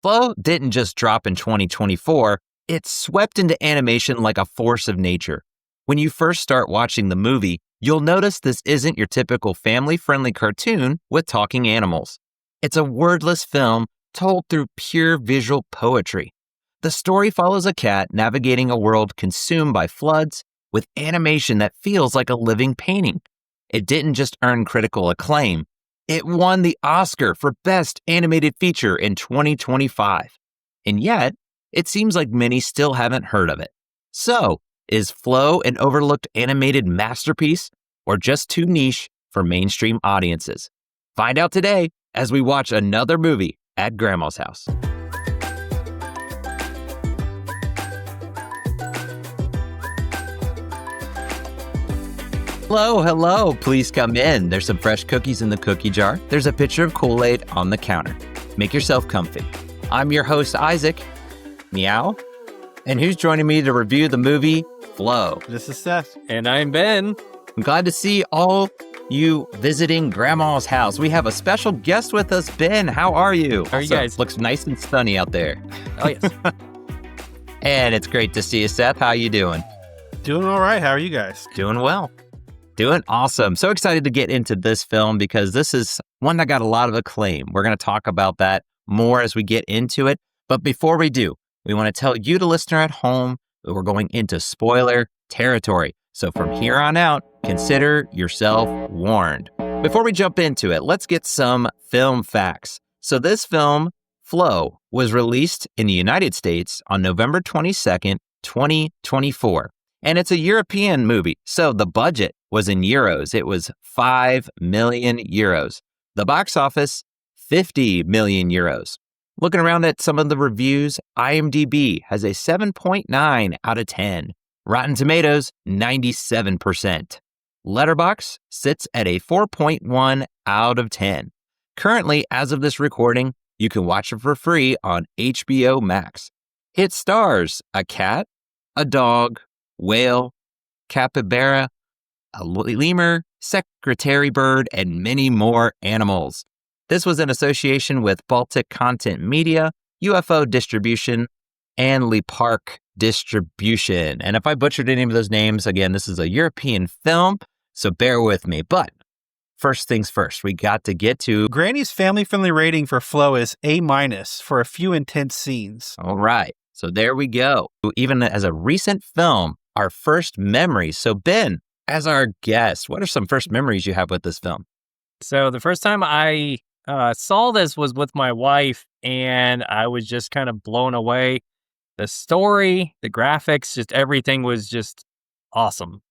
Flow didn't just drop in 2024, it swept into animation like a force of nature. When you first start watching the movie, you'll notice this isn't your typical family-friendly cartoon with talking animals. It's a wordless film told through pure visual poetry. The story follows a cat navigating a world consumed by floods with animation that feels like a living painting. It didn't just earn critical acclaim, it won the Oscar for Best Animated Feature in 2025. And yet, it seems like many still haven't heard of it. So, is Flow an overlooked animated masterpiece or just too niche for mainstream audiences? Find out today as we watch another movie at Grandma's house. Hello, please come in. There's some fresh cookies in the cookie jar. There's a pitcher of Kool-Aid on the counter. Make yourself comfy. I'm your host, Isaac. Meow. And who's joining me to review the movie Flow? This is Seth. And I'm Ben. I'm glad to see all you visiting Grandma's house. We have a special guest with us, Ben. How are you? How are you guys? Looks nice and sunny out there. Oh, yes. And it's great to see you, Seth. How you doing? Doing all right. How are you guys? Doing well. Doing awesome. So excited to get into this film because this is one that got a lot of acclaim. We're going to talk about that more as we get into it. But before we do, we want to tell you, the listener at home, that we're going into spoiler territory. So from here on out, consider yourself warned. Before we jump into it, let's get some film facts. So this film, Flow, was released in the United States on November 22nd, 2024. And it's a European movie, so the budget was in euros. It was 5 million euros. The box office, 50 million euros. Looking around at some of the reviews, IMDb has a 7.9 out of 10. Rotten Tomatoes, 97%. Letterboxd sits at a 4.1 out of 10. Currently, as of this recording, you can watch it for free on HBO Max. It stars a cat, a dog, whale, capybara, a lemur, secretary bird, and many more animals. This was in association with Baltic Content Media, UFO Distribution, and Lepark Distribution. And if I butchered any of those names, again, this is a European film, so bear with me. But first things first, we got to get to Granny's family-friendly rating for Flow is A- for a few intense scenes. All right, so there we go. Even as a recent film, our first memories. So Ben, as our guest, what are some first memories you have with this film? So the first time I saw this was with my wife, and I was just kind of blown away. The story, the graphics, just everything was just awesome.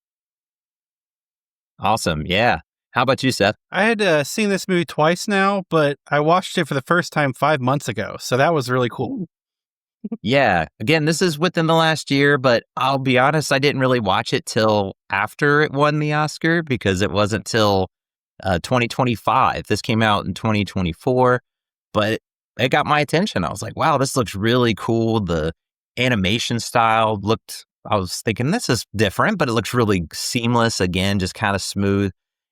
Awesome, yeah. How about you, Seth? I had seen this movie twice now, but I watched it for the first time 5 months ago, so that was really cool. Yeah, again, this is within the last year, but I'll be honest, I didn't really watch it till after it won the Oscar because it wasn't till 2025. This came out in 2024, but it got my attention. I was like, wow, this looks really cool. The animation style I was thinking this is different, but it looks really seamless again, just kind of smooth.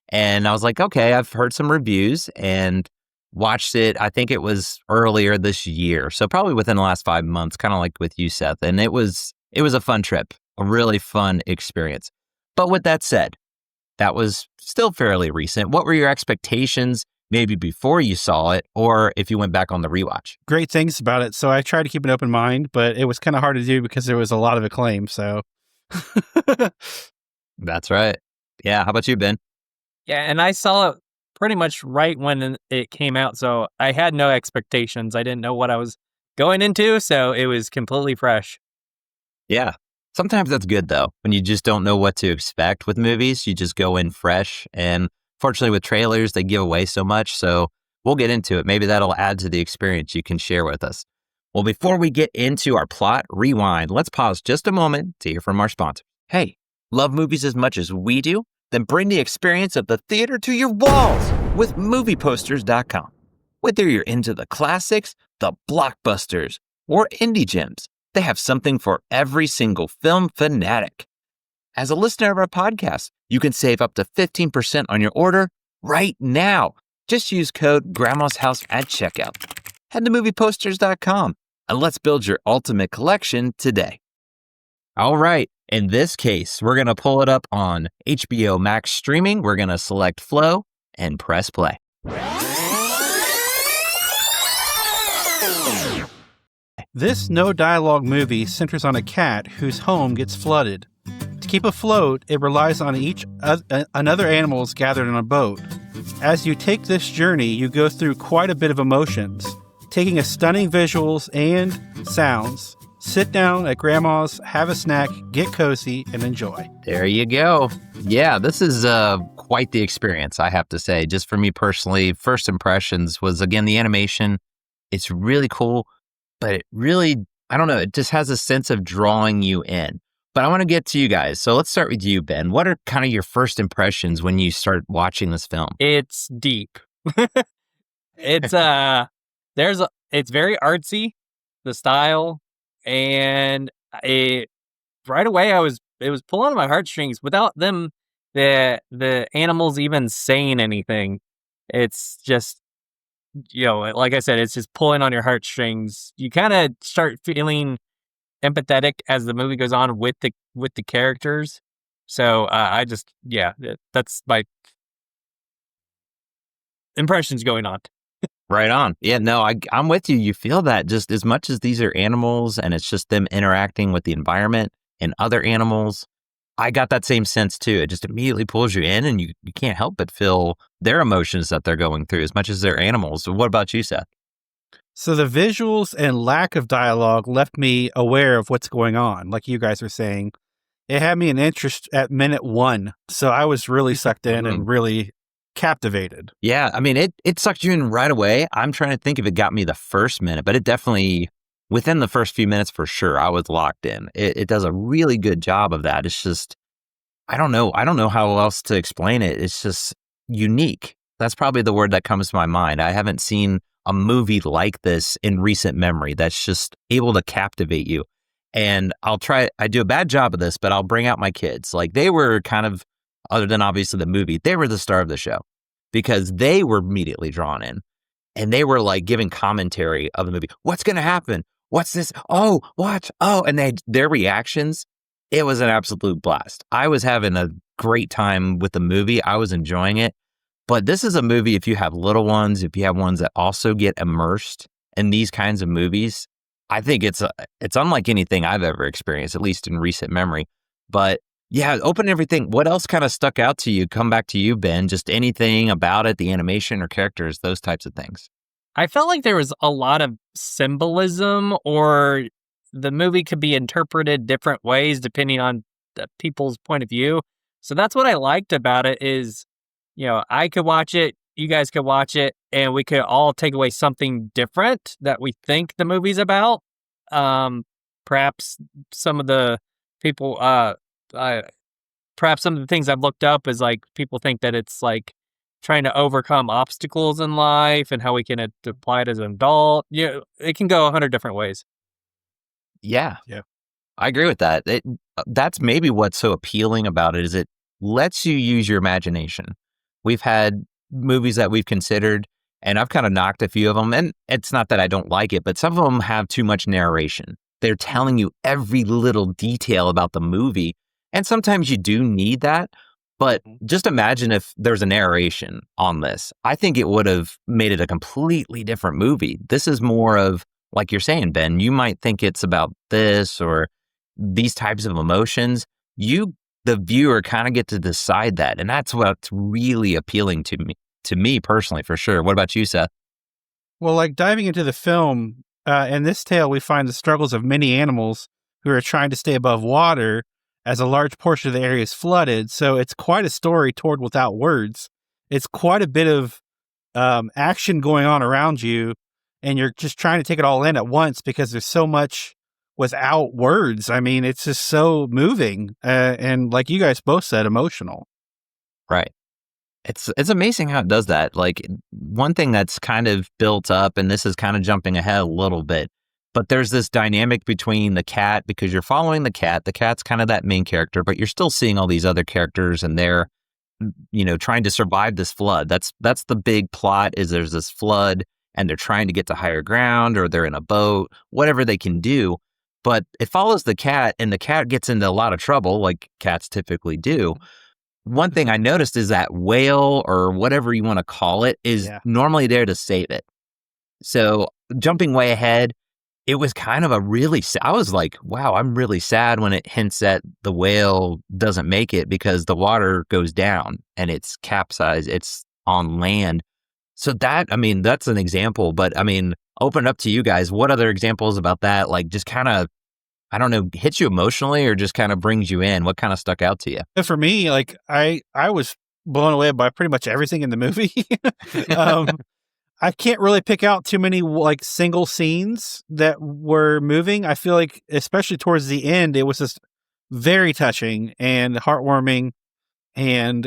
And I was like, okay, I've heard some reviews and watched it. I think it was earlier this year. So probably within the last 5 months, kind of like with you, Seth. And it was a fun trip, a really fun experience. But with that said, that was still fairly recent. What were your expectations maybe before you saw it, or if you went back on the rewatch? Great things about it. So I tried to keep an open mind, but it was kind of hard to do because there was a lot of acclaim. So That's right. Yeah. How about you, Ben? Yeah, and I saw it pretty much right when it came out, so I had no expectations. I didn't know what I was going into, so it was completely fresh. Yeah. Sometimes that's good, though, when you just don't know what to expect with movies. You just go in fresh. And fortunately, with trailers, they give away so much. So we'll get into it. Maybe that'll add to the experience you can share with us. Well, before we get into our plot rewind, let's pause just a moment to hear from our sponsor. Hey, love movies as much as we do? Then bring the experience of the theater to your walls with movieposters.com. Whether you're into the classics, the blockbusters, or indie gems, they have something for every single film fanatic. As a listener of our podcast, you can save up to 15% on your order right now. Just use code Grandma's House at checkout. head to movieposters.com and let's build your ultimate collection today. All right. In this case, we're going to pull it up on HBO Max streaming. We're going to select Flow and press play. This no-dialogue movie centers on a cat whose home gets flooded. To keep afloat, it relies on another animals gathered on a boat. As you take this journey, you go through quite a bit of emotions, taking a stunning visuals and sounds. Sit down at Grandma's, have a snack, get cozy, and enjoy. There you go. Yeah, this is quite the experience, I have to say. Just for me personally, first impressions was, again, the animation. It's really cool, but it really, I don't know, it just has a sense of drawing you in. But I want to get to you guys. So let's start with you, Ben. What are kind of your first impressions when you start watching this film? It's deep. It's it's very artsy, the style, and right away it was pulling on my heartstrings without them the animals even saying anything. It's just, like I said, it's just pulling on your heartstrings. You kind of start feeling empathetic as the movie goes on with the characters. So that's my impressions going on. Right on. Yeah, no, I'm with you. You feel that just as much as these are animals and it's just them interacting with the environment and other animals. I got that same sense too. It just immediately pulls you in and you can't help but feel their emotions that they're going through as much as they're animals. So what about you, Seth? So the visuals and lack of dialogue left me aware of what's going on, like you guys were saying. It had me in interest at minute 1, so I was really sucked in and really captivated. Yeah, I mean, it sucked you in right away. I'm trying to think if it got me the first minute, but it definitely, within the first few minutes for sure, I was locked in. It does a really good job of that. It's just, I don't know how else to explain it. It's just unique. That's probably the word that comes to my mind. I haven't seen a movie like this in recent memory that's just able to captivate you. And I do a bad job of this, but I'll bring out my kids. Like they were kind of, other than obviously the movie, they were the star of the show because they were immediately drawn in and they were like giving commentary of the movie. What's going to happen? What's this? Oh, watch. Oh, and their reactions, it was an absolute blast. I was having a great time with the movie. I was enjoying it. But this is a movie, if you have little ones, if you have ones that also get immersed in these kinds of movies, I think it's unlike anything I've ever experienced, at least in recent memory. But yeah, open everything. What else kind of stuck out to you? Come back to you, Ben. Just anything about it, the animation or characters, those types of things. I felt like there was a lot of symbolism, or the movie could be interpreted different ways depending on the people's point of view. So that's what I liked about it is, I could watch it, you guys could watch it, and we could all take away something different that we think the movie's about. Perhaps some of the people, perhaps some of the things I've looked up is like people think that it's like trying to overcome obstacles in life and how we can apply it as an adult. It can go 100 different ways. Yeah. I agree with that. That's maybe what's so appealing about it is it lets you use your imagination. We've had movies that we've considered, and I've kind of knocked a few of them, and it's not that I don't like it, but some of them have too much narration. They're telling you every little detail about the movie, and sometimes you do need that, but just imagine if there's a narration on this. I think it would have made it a completely different movie. This is more of, like you're saying, Ben, you might think it's about this or these types of emotions. The viewer, kind of get to decide that. And that's what's really appealing to me personally, for sure. What about you, Seth? Well, like diving into the film, in this tale, we find the struggles of many animals who are trying to stay above water as a large portion of the area is flooded. So it's quite a story told without words. It's quite a bit of action going on around you, and you're just trying to take it all in at once because there's so much without words. I mean, it's just so moving. And like you guys both said, emotional. Right. It's amazing how it does that. Like one thing that's kind of built up, and this is kind of jumping ahead a little bit, but there's this dynamic between the cat, because you're following the cat. The cat's kind of that main character, but you're still seeing all these other characters and they're, trying to survive this flood. That's the big plot is there's this flood and they're trying to get to higher ground or they're in a boat, whatever they can do. But it follows the cat and the cat gets into a lot of trouble like cats typically do. One thing I noticed is that whale or whatever you want to call it is normally there to save it. So jumping way ahead, it was kind of I was like, wow, I'm really sad when it hints that the whale doesn't make it because the water goes down and it's capsized. It's on land. So that's an example, but open up to you guys. What other examples about that? Like just kind of, I don't know, hits you emotionally or just kind of brings you in? What kind of stuck out to you? For me, like I was blown away by pretty much everything in the movie. I can't really pick out too many like single scenes that were moving. I feel like, especially towards the end, it was just very touching and heartwarming. And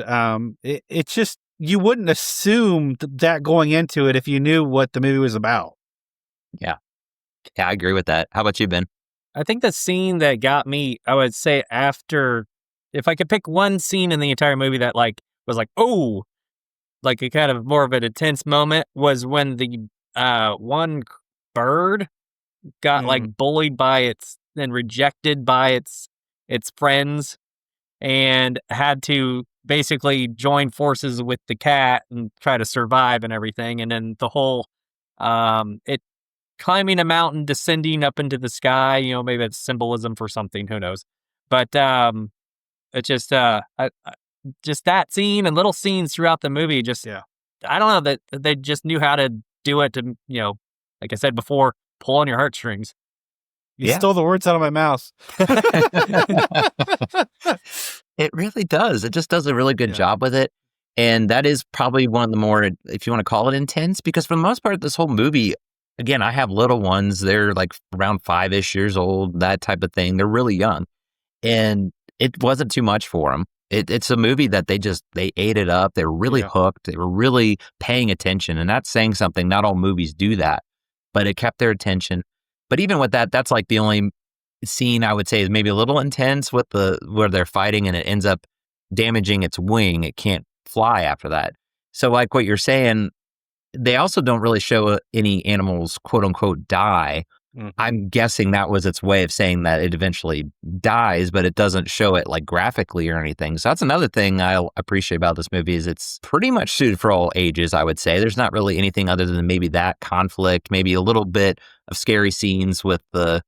it just, you wouldn't assume that going into it if you knew what the movie was about. Yeah, I agree with that. How about you, Ben? I think the scene that got me, I would say after, if I could pick one scene in the entire movie that like was like, oh, like a kind of more of an intense moment, was when the one bird got like bullied by and rejected by its friends and had to basically join forces with the cat and try to survive and everything. And then the whole it climbing a mountain, descending up into the sky, maybe it's symbolism for something, who knows. But it just just that scene and little scenes throughout the movie, I don't know, that they just knew how to do it to, like I said before, pull on your heartstrings. You stole the words out of my mouth. It really does. It just does a really good job with it. And that is probably one of the more, if you want to call it, intense, because for the most part, this whole movie, again, I have little ones. They're like around 5-ish years old, that type of thing. They're really young. And it wasn't too much for them. It's a movie that they ate it up. They were really hooked. They were really paying attention. And that's saying something. Not all movies do that, but it kept their attention. But even with that, that's like the only scene I would say is maybe a little intense with where they're fighting and it ends up damaging its wing. It can't fly after that. So like what you're saying, they also don't really show any animals, quote unquote, die. I'm guessing that was its way of saying that it eventually dies, but it doesn't show it like graphically or anything. So that's another thing I appreciate about this movie is it's pretty much suited for all ages, I would say. There's not really anything other than maybe that conflict, maybe a little bit of scary scenes with the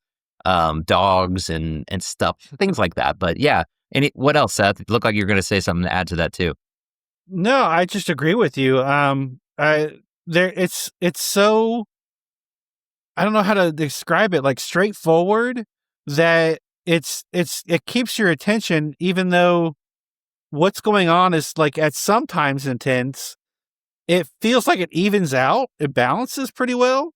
dogs and stuff, things like that. But yeah. What else, Seth? It looked like you're going to say something to add to that too. No, I just agree with you. It's so, I don't know how to describe it, like straightforward, that it keeps your attention, even though what's going on is like at sometimes intense. It feels like it evens out. It balances pretty well.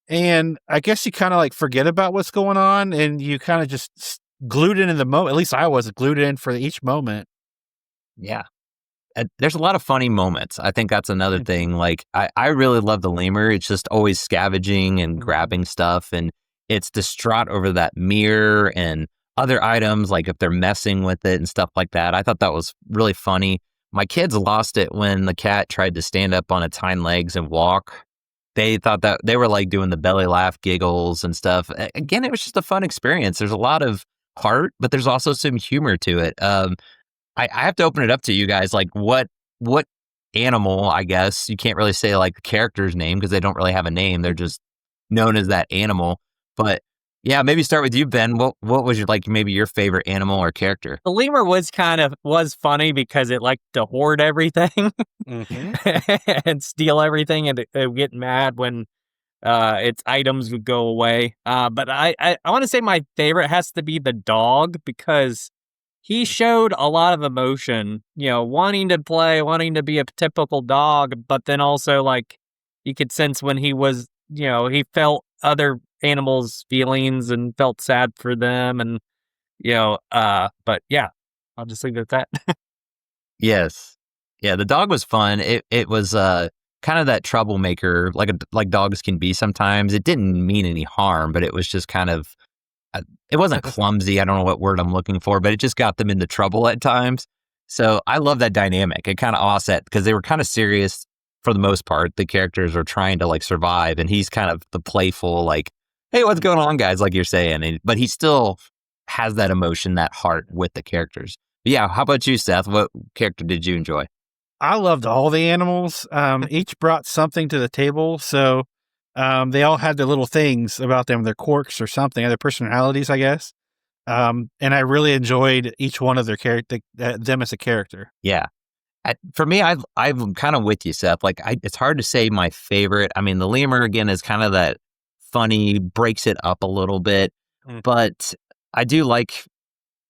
And I guess you kind of like forget about what's going on and you kind of just glued in the moment. At least I was glued in for each moment. Yeah. There's a lot of funny moments. I think that's another thing. Like, I really love the lemur. It's just always scavenging and grabbing stuff. And it's distraught over that mirror and other items, like if they're messing with it and stuff like that. I thought that was really funny. My kids lost it when the cat tried to stand up on its hind legs and walk. They thought that they were like doing the belly laugh giggles and stuff. Again, it was just a fun experience. There's a lot of heart, but there's also some humor to it. I have to open it up to you guys. Like what animal, I guess, you can't really say like the character's name because they don't really have a name. They're just known as that animal. But yeah, maybe start with you, Ben. What was maybe your favorite animal or character? The lemur was funny because it liked to hoard everything and steal everything, and it would get mad when its items would go away. But I want to say my favorite has to be the dog because he showed a lot of emotion, wanting to play, wanting to be a typical dog, but then also like you could sense when he was, he felt other animals' feelings and felt sad for them. And, but yeah, I'll just leave it at that. Yes. Yeah. The dog was fun. It was, kind of that troublemaker, like dogs can be sometimes. It didn't mean any harm, but it was just kind of, it wasn't clumsy. I don't know what word I'm looking for, but it just got them into trouble at times. So I love that dynamic. It kind of offset because they were kind of serious. for the most part, the characters are trying to like survive, and he's kind of the playful, like, "Hey, what's going on, guys?" Like you're saying, but he still has that emotion, that heart with the characters. But yeah, how about you, Seth? What character did you enjoy? I loved all the animals. Each brought something to the table. So they all had their little things about them, their quirks or something, their personalities, I guess. And I really enjoyed each one of their character, them as a character. Yeah. For me, I'm kind of with you, Seth. Like, it's hard to say my favorite. I mean, the lemur again is kind of that funny, breaks it up a little bit, but I do like.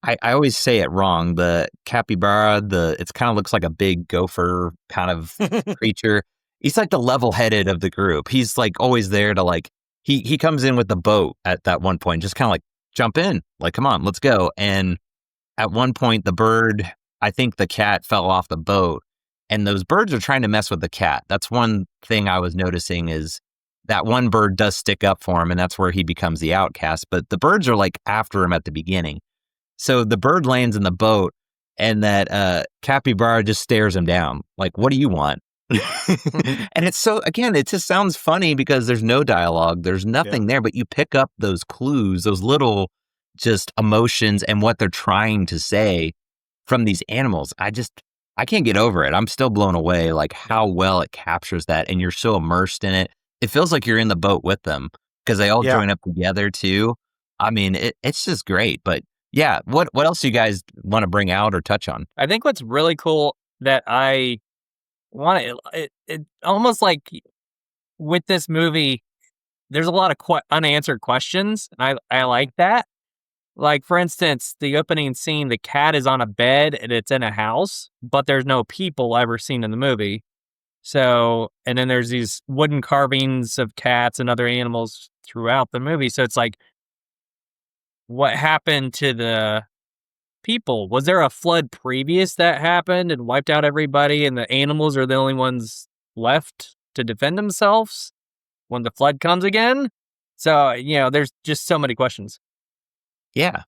I always say it wrong. The capybara, it kind of looks like a big gopher kind of creature. He's like the level-headed of the group. He's like always there to like. He comes in with the boat at that one point, just kind of like jump in, like come on, let's go. And at one point, the bird. I think the cat fell off the boat, and those birds are trying to mess with the cat. That's one thing I was noticing is that one bird does stick up for him, and that's where he becomes the outcast. But the birds are like after him at the beginning. So the bird lands in the boat, and that capybara just stares him down. Like, what do you want? And it's so, again, it just sounds funny because there's no dialogue. There's nothing there, but you pick up those clues, those little just emotions and what they're trying to say from these animals. I can't get over it. I'm still blown away, like how well it captures that. And you're so immersed in it. It feels like you're in the boat with them because they all join up together too. I mean, it's just great. But yeah, what else do you guys want to bring out or touch on? I think what's really cool that I want to, it almost like with this movie, there's a lot of unanswered questions. And I like that. Like, for instance, the opening scene, the cat is on a bed and it's in a house, but there's no people ever seen in the movie. So, and then there's these wooden carvings of cats and other animals throughout the movie. So it's like, what happened to the people? Was there a flood previous that happened and wiped out everybody, and the animals are the only ones left to defend themselves when the flood comes again? So, there's just so many questions. Yeah.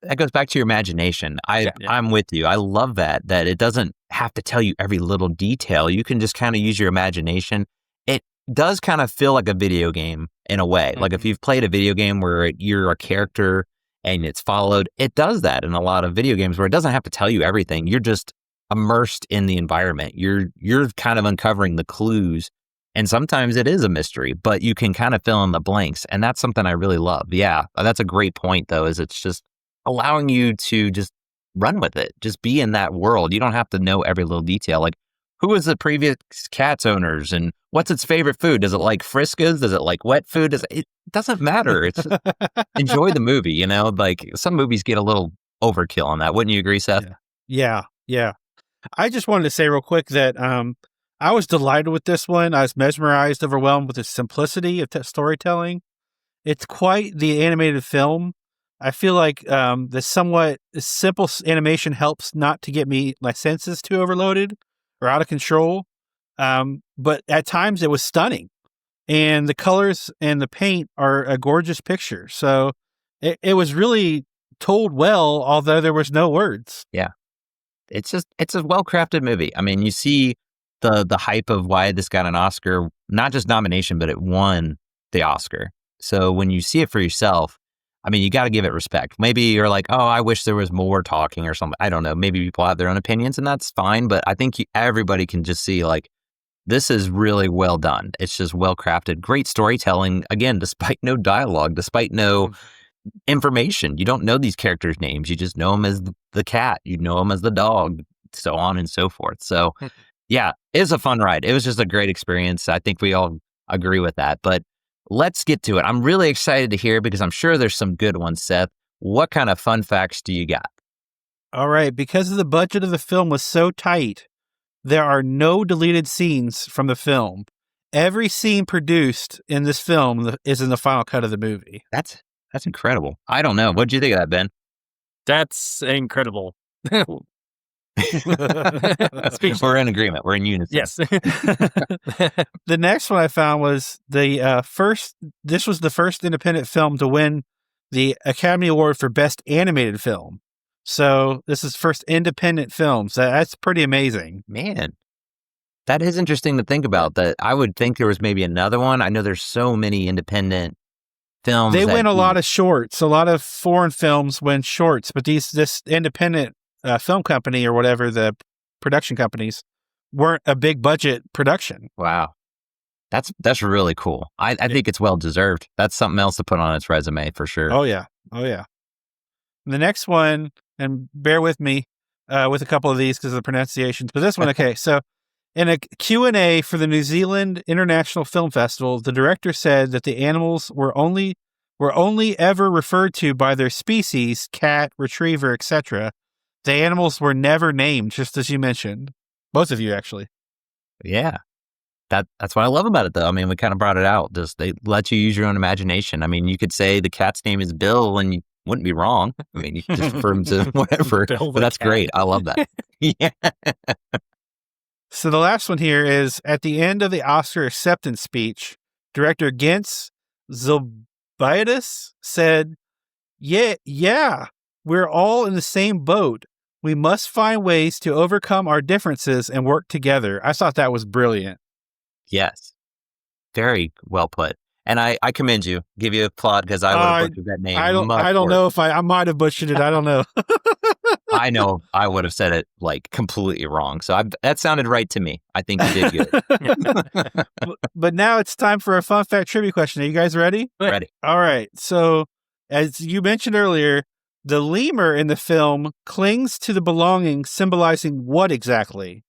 That goes back to your imagination. I'm with you. I love that it doesn't have to tell you every little detail. You can just kind of use your imagination. It does kind of feel like a video game in a way. Mm-hmm. Like if you've played a video game where you're a character and it's followed, it does that in a lot of video games where it doesn't have to tell you everything. You're just immersed in the environment. You're kind of uncovering the clues. And sometimes it is a mystery, but you can kind of fill in the blanks. And that's something I really love. Yeah, that's a great point, though, is it's just allowing you to just run with it. Just be in that world. You don't have to know every little detail. Like, who is the previous cat's owners and what's its favorite food? Does it like Friskas? Does it like wet food? It doesn't matter. It's just enjoy the movie, Like, some movies get a little overkill on that. Wouldn't you agree, Seth? Yeah. I just wanted to say real quick that I was delighted with this one. I was mesmerized, overwhelmed with the simplicity of storytelling. It's quite the animated film. I feel like the somewhat simple animation helps not to get my senses too overloaded or out of control. But at times it was stunning. And the colors and the paint are a gorgeous picture. So it was really told well, although there was no words. Yeah. It's a well-crafted movie. I mean, you see the hype of why this got an Oscar, not just nomination, but it won the Oscar. So when you see it for yourself, I mean, you got to give it respect. Maybe you're like, oh, I wish there was more talking or something. I don't know. Maybe people have their own opinions and that's fine. But I think everybody can just see like, this is really well done. It's just well crafted. Great storytelling. Again, despite no dialogue, despite no information. You don't know these characters' names. You just know them as the cat. You know them as the dog, so on and so forth. So yeah, it was a fun ride. It was just a great experience. I think we all agree with that. But let's get to it. I'm really excited to hear because I'm sure there's some good ones, Seth. What kind of fun facts do you got? All right. Because the budget of the film was so tight, there are no deleted scenes from the film. Every scene produced in this film is in the final cut of the movie. That's incredible. I don't know. What did you think of that, Ben? That's incredible. We're in agreement. We're in unison. Yes. The next one I found was this was the first independent film to win the Academy Award for Best Animated Film. So this is first independent film. So that's pretty amazing. Man. That is interesting to think about. That I would think there was maybe another one. I know there's so many independent films. They win a lot of shorts. A lot of foreign films win shorts, but this independent film company or whatever, the production companies, weren't a big budget production. Wow. That's really cool. I think it's well deserved. That's something else to put on its resume for sure. Oh yeah. The next one, and bear with me with a couple of these because of the pronunciations, but this one, okay. So in a Q&A for the New Zealand International Film Festival, the director said that the animals were only ever referred to by their species, cat, retriever, etc. The animals were never named, just as you mentioned. Both of you, actually. Yeah. That's what I love about it, though. I mean, we kind of brought it out. Just they let you use your own imagination. I mean, you could say the cat's name is Bill, and you wouldn't be wrong. I mean, you could just refer him to whatever. But that's great. I love that. Yeah. So the last one here is at the end of the Oscar acceptance speech, director Gens Zilbaitis said, "Yeah, we're all in the same boat. We must find ways to overcome our differences and work together." I thought that was brilliant. Yes. Very well put. And I commend you. Give you a applaud because I would have butchered that name. I don't know if I might have butchered it. I don't know. I know I would have said it like completely wrong. So that sounded right to me. I think you did good. But now it's time for a fun fact trivia question. Are you guys ready? Ready. All right. So as you mentioned earlier, the lemur in the film clings to the belongings, symbolizing what exactly?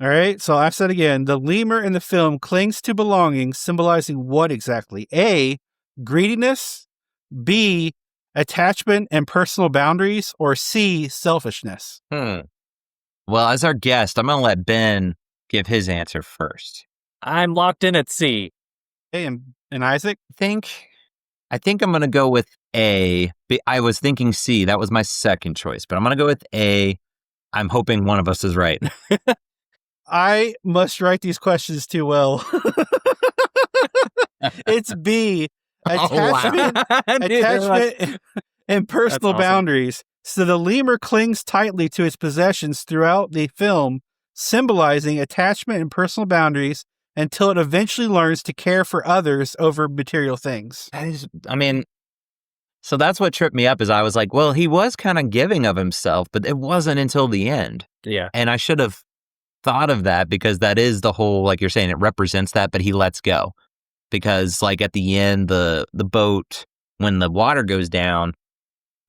All right. So I've said again, the lemur in the film clings to belongings, symbolizing what exactly? A, greediness, B, attachment and personal boundaries, or C, selfishness? Well, as our guest, I'm going to let Ben give his answer first. I'm locked in at C. Hey, and Isaac? I think I'm going to go with A. I was thinking C. That was my second choice, but I'm going to go with A. I'm hoping one of us is right. I must write these questions too well. It's B, attachment, attachment and personal boundaries. So the lemur clings tightly to its possessions throughout the film, symbolizing attachment and personal boundaries until it eventually learns to care for others over material things. So that's what tripped me up is I was like, well, he was kind of giving of himself, but it wasn't until the end. Yeah. And I should have thought of that because that is the whole, like you're saying, it represents that, but he lets go. Because like at the end, the boat, when the water goes down,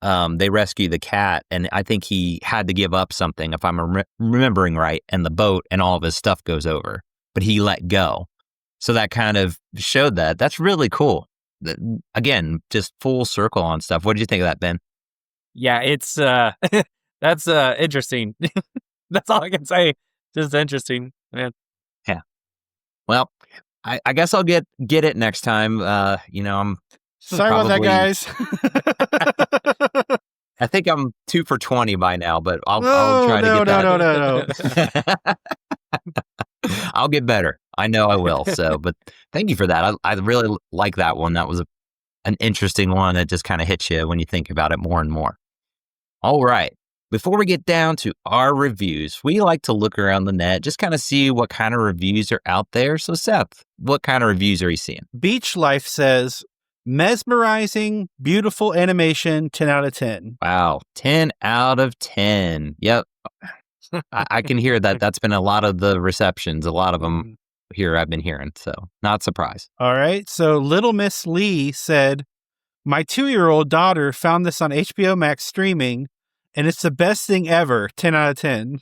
they rescue the cat. And I think he had to give up something, if I'm remembering right, and the boat and all of his stuff goes over. But he let go. So that kind of showed that. That's really cool. Again, just full circle on stuff. What did you think of that, Ben? Yeah, it's that's interesting. That's all I can say. Just interesting, man. Yeah. Well, I guess I'll get it next time. I'm sorry about that, guys. I think I'm 2 for 20 by now, but I'll try to get that. No. I'll get better. I know I will. So, but thank you for that. I really like that one. That was an interesting one that just kind of hits you when you think about it more and more. All right. Before we get down to our reviews, we like to look around the net, just kind of see what kind of reviews are out there. So, Seth, what kind of reviews are you seeing? Beach Life says, mesmerizing, beautiful animation, 10 out of 10. Wow, 10 out of 10. Yep. I can hear that. That's been a lot of the receptions, a lot of them here I've been hearing. So, not surprised. All right. So, Little Miss Lee said, my 2-year-old daughter found this on HBO Max streaming, and it's the best thing ever. 10 out of 10.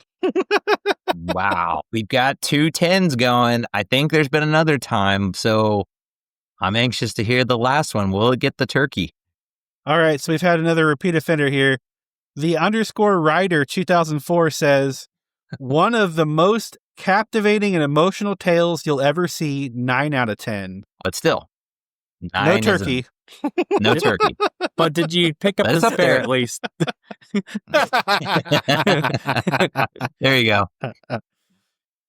Wow. We've got 2 10s going. I think there's been another time. So I'm anxious to hear the last one. Will it get the turkey? All right. So we've had another repeat offender here. The _writer 2004 says, one of the most captivating and emotional tales you'll ever see. 9 out of 10. But still. No turkey. No turkey. But did you pick up the spare at least? There you go.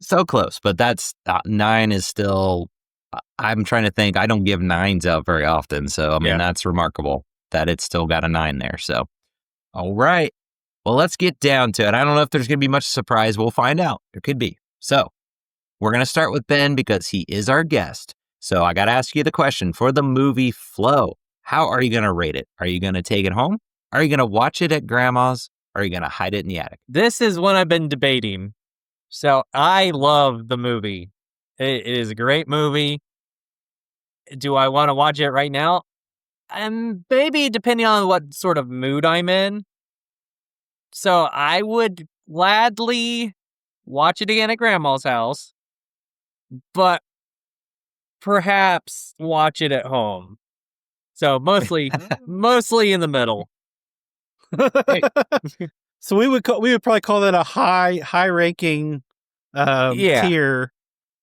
So close, but that's 9 is still, I'm trying to think, I don't give 9s out very often. So, that's remarkable that it's still got a 9 there. So, all right. Well, let's get down to it. I don't know if there's going to be much surprise. We'll find out. There could be. So, We're going to start with Ben because he is our guest. So I got to ask you the question for the movie Flow. How are you going to rate it? Are you going to take it home? Are you going to watch it at grandma's? Or are you going to hide it in the attic? This is one I've been debating. So I love the movie. It is a great movie. Do I want to watch it right now? Maybe depending on what sort of mood I'm in. So I would gladly watch it again at grandma's house, but perhaps watch it at home. So mostly in the middle. So we would probably call that a high ranking tier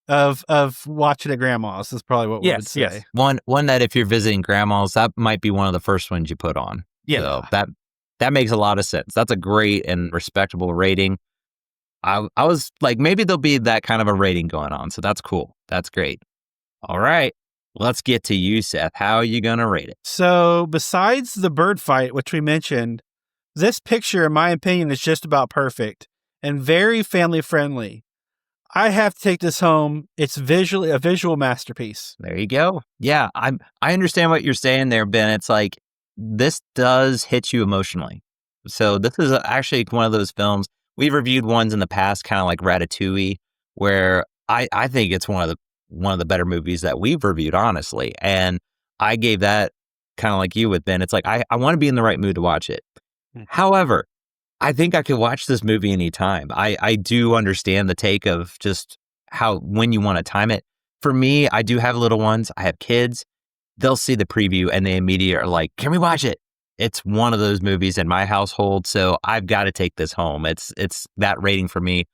of watching at grandma's is probably what we would say. Yes. One that if you're visiting grandma's, that might be one of the first ones you put on. Yeah. So that makes a lot of sense. That's a great and respectable rating. I was like, maybe there'll be that kind of a rating going on. So that's cool. That's great. All right. Let's get to you, Seth. How are you going to rate it? So besides the bird fight, which we mentioned, this picture, in my opinion, is just about perfect and very family friendly. I have to take this home. It's visually a visual masterpiece. There you go. Yeah, I understand what you're saying there, Ben. It's like this does hit you emotionally. So this is actually one of those films. We've reviewed ones in the past, kind of like Ratatouille, where I think it's one of the better movies that we've reviewed, honestly. And I gave that kind of like you with Ben. It's like I want to be in the right mood to watch it. However, I think I could watch this movie anytime. I do understand the take of just when you want to time it. For me, I do have little ones. I have kids. They'll see the preview and they immediately are like, can we watch it? It's one of those movies in my household. So I've got to take this home. It's that rating for me.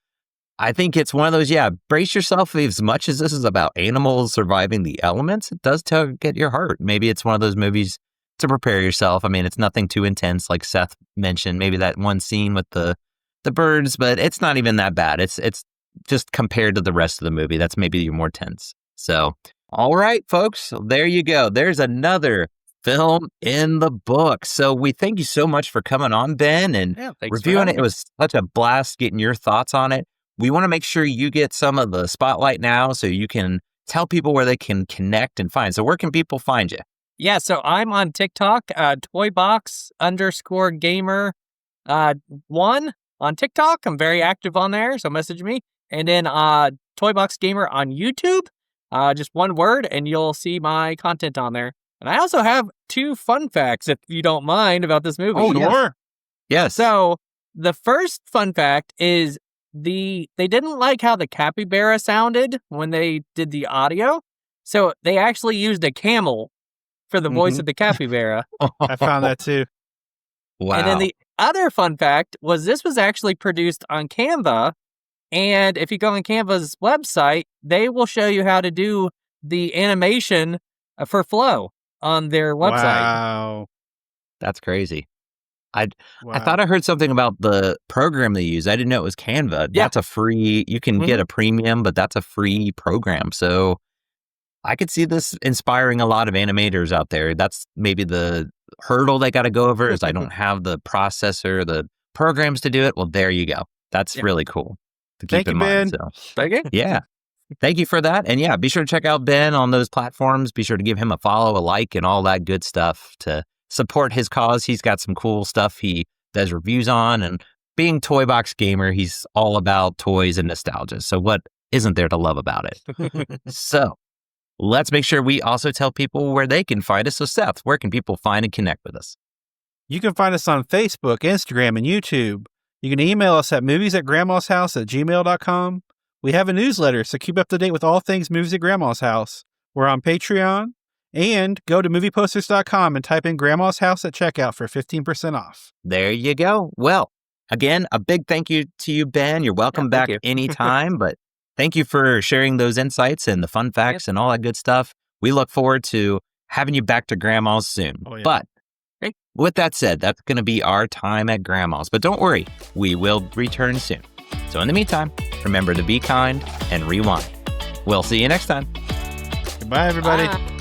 I think it's one of those, brace yourself. As much as this is about animals surviving the elements, it does tug at your heart. Maybe it's one of those movies to prepare yourself. I mean, it's nothing too intense, like Seth mentioned. Maybe that one scene with the birds, but it's not even that bad. It's just compared to the rest of the movie. That's maybe more tense. So, all right, folks, there you go. There's another film in the book. So we thank you so much for coming on, Ben, and reviewing it. It was such a blast getting your thoughts on it. We want to make sure you get some of the spotlight now so you can tell people where they can connect and find. So where can people find you? Yeah, so I'm on TikTok, toybox_gamer 1 on TikTok. I'm very active on there, so message me. And then toyboxgamer on YouTube, just one word, and you'll see my content on there. And I also have 2 fun facts, if you don't mind, about this movie. Oh, sure. Yes. So the first fun fact is they didn't like how the capybara sounded when they did the audio, so they actually used a camel for the voice of the capybara. I found that too. Wow. And then the other fun fact was this was actually produced on Canva, and if you go on Canva's website, they will show you how to do the animation for Flow on their website. Wow. That's crazy. I thought I heard something about the program they use. I didn't know it was Canva. Yeah. That's a free, you can get a premium, but that's a free program. So I could see this inspiring a lot of animators out there. That's maybe the hurdle they got to go over is I don't have the processor, the programs to do it. Well, there you go. That's really cool to keep in mind. Ben. So, yeah. Thank you for that. And be sure to check out Ben on those platforms. Be sure to give him a follow, a like, and all that good stuff to support his cause. He's got some cool stuff he does reviews on. And being Toy Box Gamer, he's all about toys and nostalgia. So what isn't there to love about it? So let's make sure we also tell people where they can find us. So Seth, where can people find and connect with us? You can find us on Facebook, Instagram, and YouTube. You can email us at movies@grandmashouse@gmail.com. We have a newsletter, so keep up to date with all things Movies at Grandma's House. We're on Patreon. And go to movieposters.com and type in Grandma's House at checkout for 15% off. There you go. Well, again, a big thank you to you, Ben. You're welcome back anytime, but thank you for sharing those insights and the fun facts and all that good stuff. We look forward to having you back to Grandma's soon. Oh, yeah. But with that said, that's going to be our time at Grandma's. But don't worry, we will return soon. So in the meantime, remember to be kind and rewind. We'll see you next time. Goodbye, everybody. Bye.